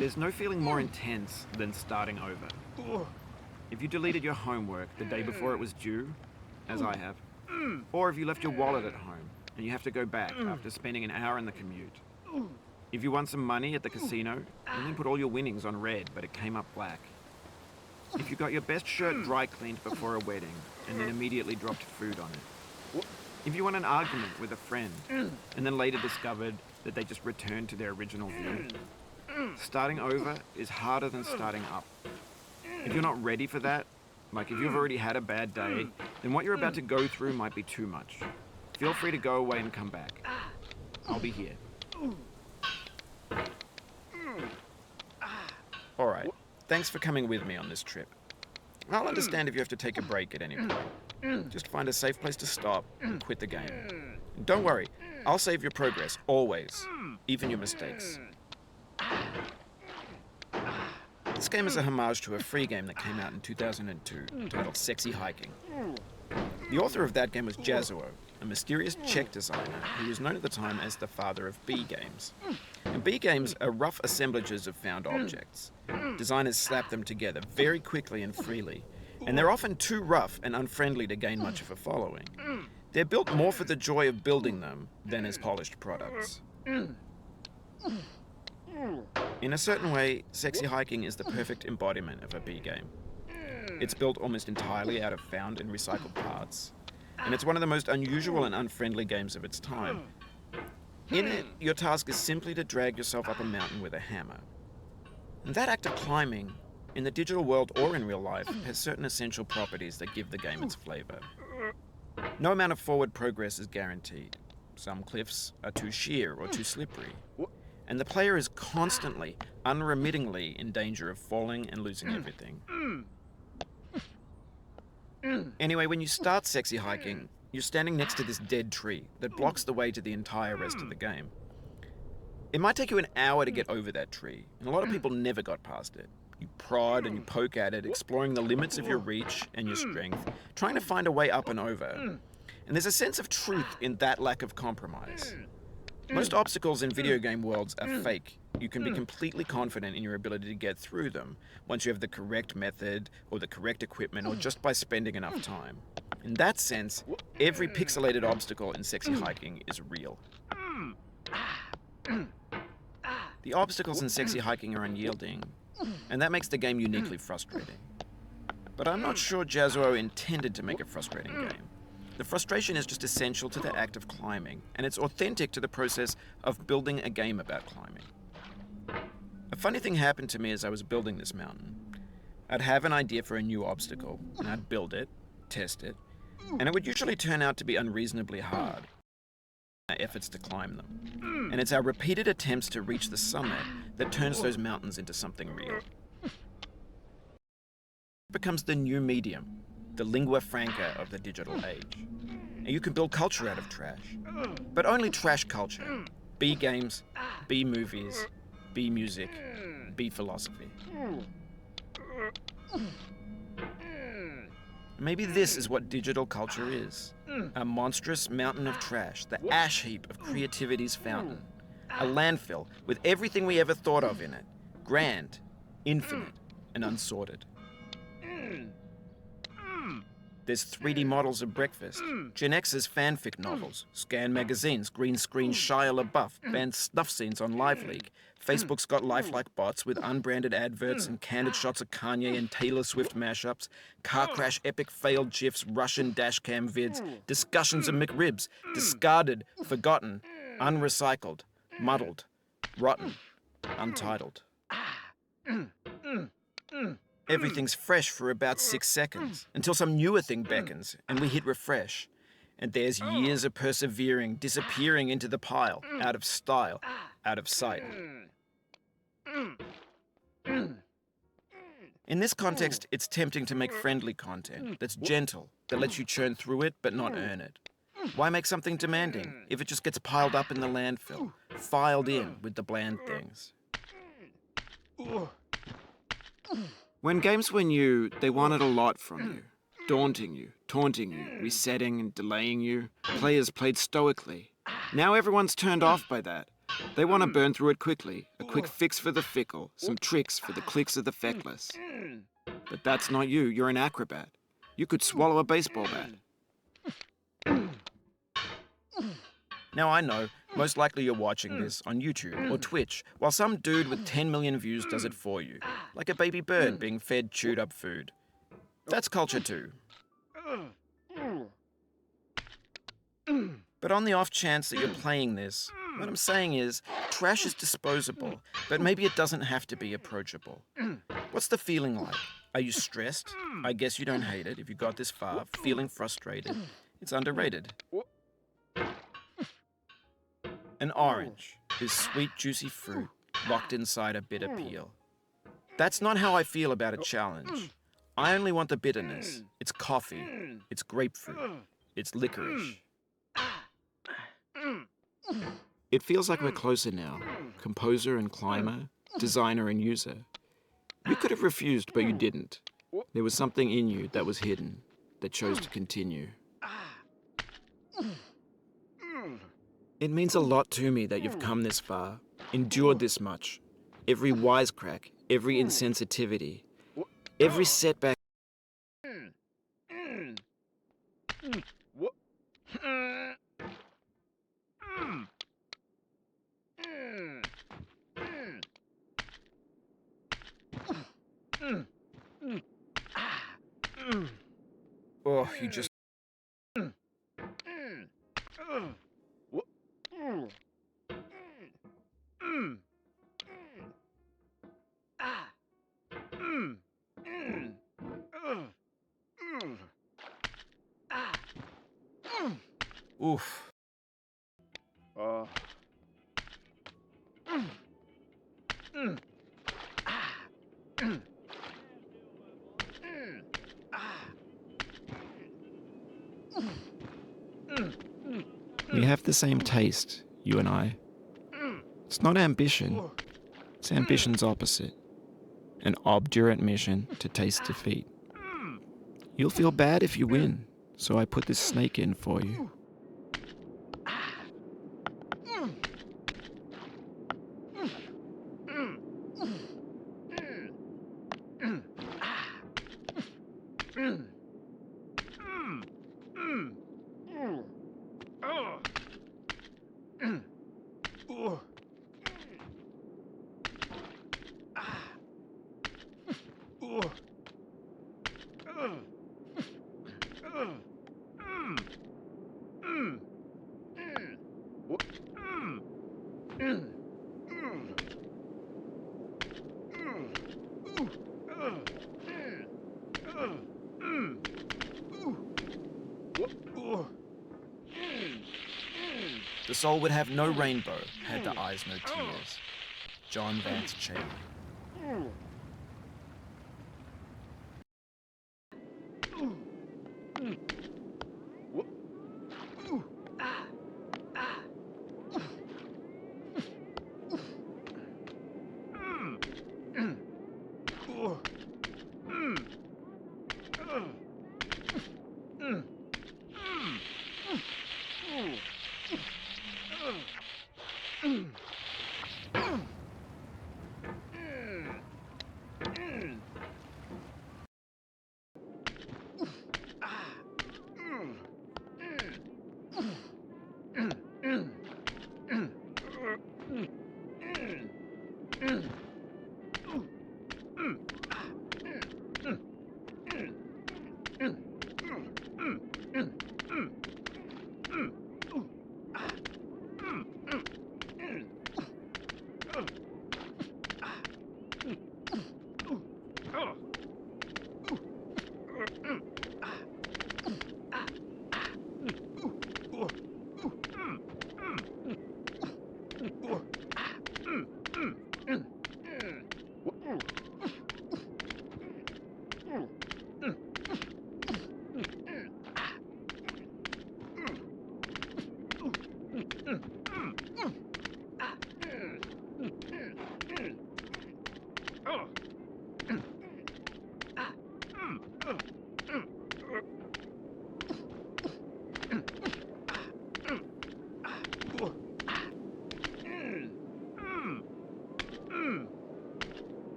There's no feeling more intense than starting over. If you deleted your homework the day before it was due, as I have, or if you left your wallet at home and you have to go back after spending an hour in the commute. If you won some money at the casino and then put all your winnings on red but it came up black. If you got your best shirt dry cleaned before a wedding and then immediately dropped food on it. If you won an argument with a friend and then later discovered that they just returned to their original view. Starting over is harder than starting up. If you're not ready for that, like if you've already had a bad day, then what you're about to go through might be too much. Feel free to go away and come back. I'll be here. Alright, thanks for coming with me on this trip. I'll understand if you have to take a break at any point. Just find a safe place to stop and quit the game. And don't worry, I'll save your progress, always, even your mistakes. This game is a homage to a free game that came out in 2002, titled Sexy Hiking. The author of that game was Jazuo, a mysterious Czech designer who was known at the time as the father of B games. And B games are rough assemblages of found objects. Designers slap them together very quickly and freely, and they're often too rough and unfriendly to gain much of a following. They're built more for the joy of building them than as polished products. In a certain way, Sexy Hiking is the perfect embodiment of a B game. It's built almost entirely out of found and recycled parts, and it's one of the most unusual and unfriendly games of its time. In it, your task is simply to drag yourself up a mountain with a hammer. And that act of climbing, in the digital world or in real life, has certain essential properties that give the game its flavor. No amount of forward progress is guaranteed. Some cliffs are too sheer or too slippery. And the player is constantly, unremittingly in danger of falling and losing everything. Anyway, when you start Sexy Hiking, you're standing next to this dead tree that blocks the way to the entire rest of the game. It might take you an hour to get over that tree, and a lot of people never got past it. You prod and you poke at it, exploring the limits of your reach and your strength, trying to find a way up and over. And there's a sense of truth in that lack of compromise. Most obstacles in video game worlds are fake. You can be completely confident in your ability to get through them once you have the correct method or the correct equipment or just by spending enough time. In that sense, every pixelated obstacle in Sexy Hiking is real. The obstacles in Sexy Hiking are unyielding, and that makes the game uniquely frustrating. But I'm not sure Jazuo intended to make a frustrating game. The frustration is just essential to the act of climbing, and it's authentic to the process of building a game about climbing. A funny thing happened to me as I was building this mountain. I'd have an idea for a new obstacle, and I'd build it, test it, and it would usually turn out to be unreasonably hard. Our efforts to climb them. And it's our repeated attempts to reach the summit that turns those mountains into something real. It becomes the new medium, the lingua franca of the digital age. And you can build culture out of trash. But only trash culture. B games, B movies, B music, B philosophy. Maybe this is what digital culture is. A monstrous mountain of trash, the ash heap of creativity's fountain. A landfill with everything we ever thought of in it. Grand, infinite, and unsorted. There's 3D models of breakfast, Gen X's fanfic novels, scan magazines, green screen Shia LaBeouf, banned snuff scenes on Live Leak. Facebook's got lifelike bots with unbranded adverts and candid shots of Kanye and Taylor Swift mashups, car crash epic failed GIFs, Russian dashcam vids, discussions of McRibs, discarded, forgotten, unrecycled, muddled, rotten, untitled. Everything's fresh for about 6 seconds, until some newer thing beckons, and we hit refresh. And there's years of persevering, disappearing into the pile, out of style, out of sight. In this context, it's tempting to make friendly content that's gentle, that lets you churn through it but not earn it. Why make something demanding if it just gets piled up in the landfill, filed in with the bland things? When games were new, they wanted a lot from you. Daunting you, taunting you, resetting and delaying you. Players played stoically. Now everyone's turned off by that. They want to burn through it quickly, a quick fix for the fickle, some tricks for the clicks of the feckless. But that's not you, you're an acrobat. You could swallow a baseball bat. Now I know, most likely you're watching this on YouTube or Twitch, while some dude with 10 million views does it for you, like a baby bird being fed chewed up food. That's culture too. But on the off chance that you're playing this, what I'm saying is, trash is disposable, but maybe it doesn't have to be approachable. What's the feeling like? Are you stressed? I guess you don't hate it if you got this far, feeling frustrated. It's underrated. An orange is sweet, juicy fruit locked inside a bitter peel. That's not how I feel about a challenge. I only want the bitterness. It's coffee. It's grapefruit. It's licorice. It feels like we're closer now. Composer and climber, designer and user. You could have refused, but you didn't. There was something in you that was hidden, that chose to continue. It means a lot to me that you've come this far, endured this much. Every wisecrack, every insensitivity, every setback. Oh, you just... Oof. We have the same taste, you and I. It's not ambition. It's ambition's opposite. An obdurate mission to taste defeat. You'll feel bad if you win, so I put this snake in for you. The soul would have no rainbow, had the eyes no tears. John Vance Cheney.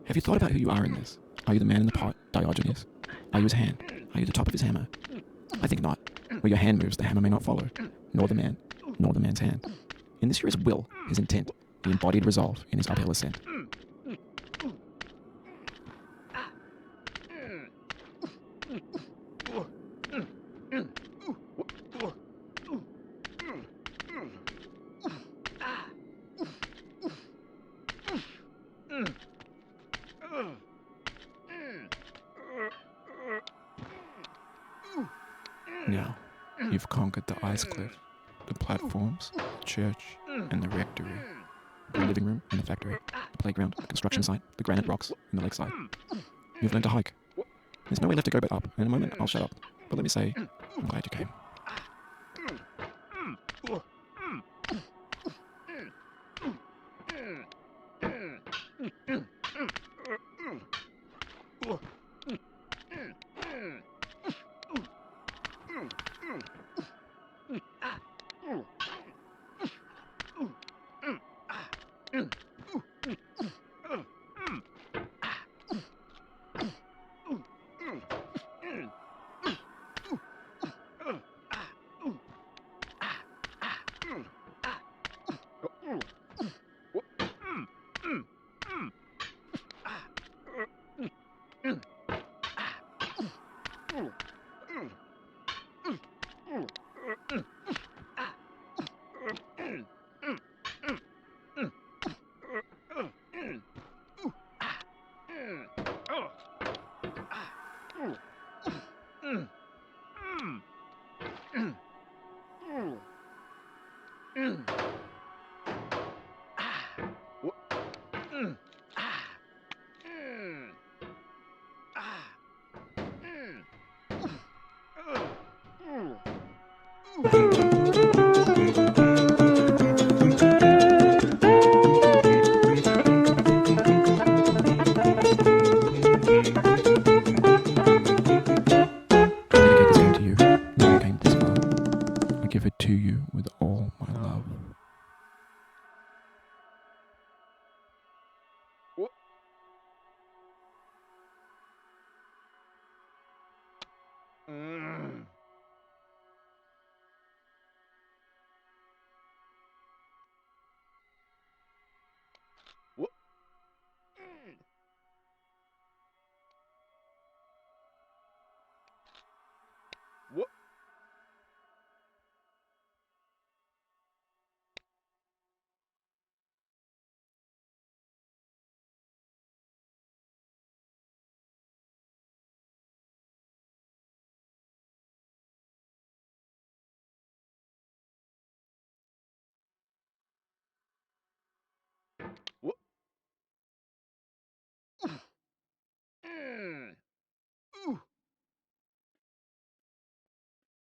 Have you thought about who you are in this? Are you the man in the pot, Diogenes? Are you his hand? Are you the top of his hammer? I think not. Where your hand moves, the hammer may not follow, nor the man, nor the man's hand. In this here is will, his intent, the embodied resolve in his uphill ascent. Now, you've conquered the ice cliff, the platforms, the church, and the rectory, the living room and the factory, the playground, the construction site, the granite rocks, and the lakeside. You've learned to hike. There's no way left to go but up. In a moment, I'll shut up. But let me say, I'm glad you came.